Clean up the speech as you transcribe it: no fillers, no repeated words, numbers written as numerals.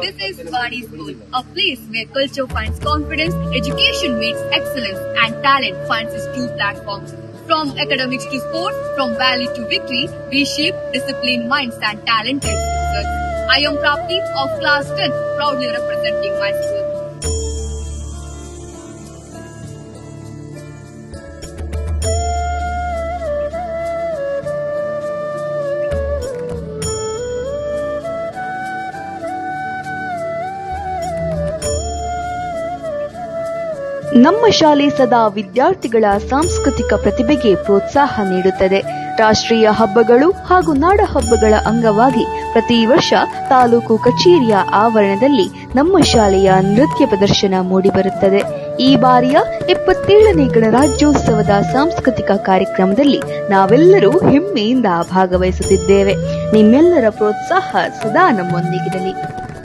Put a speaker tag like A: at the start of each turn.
A: This is Vani School, a place where culture finds confidence, education meets excellence, and talent finds its true platforms. From academics to sports, from valley to victory, we shape disciplined minds and talented citizens. I am Prapti of Class 10, proudly representing my school.
B: ನಮ್ಮ ಶಾಲೆ ಸದಾ ವಿದ್ಯಾರ್ಥಿಗಳ ಸಾಂಸ್ಕೃತಿಕ ಪ್ರತಿಭೆಗೆ ಪ್ರೋತ್ಸಾಹ ನೀಡುತ್ತದೆ. ರಾಷ್ಟ್ರೀಯ ಹಬ್ಬಗಳು ಹಾಗೂ ನಾಡ ಹಬ್ಬಗಳ ಅಂಗವಾಗಿ ಪ್ರತಿ ವರ್ಷ ತಾಲೂಕು ಕಚೇರಿಯ ಆವರಣದಲ್ಲಿ ನಮ್ಮ ಶಾಲೆಯ ನೃತ್ಯ ಪ್ರದರ್ಶನ ಮೂಡಿಬರುತ್ತದೆ. ಈ ಬಾರಿಯ 77ನೇ ಗಣರಾಜ್ಯೋತ್ಸವದ ಸಾಂಸ್ಕೃತಿಕ ಕಾರ್ಯಕ್ರಮದಲ್ಲಿ ನಾವೆಲ್ಲರೂ ಹೆಮ್ಮೆಯಿಂದ ಭಾಗವಹಿಸುತ್ತಿದ್ದೇವೆ. ನಿಮ್ಮೆಲ್ಲರ ಪ್ರೋತ್ಸಾಹ ಸದಾ ನಮ್ಮೊಂದಿಗಿರಲಿ.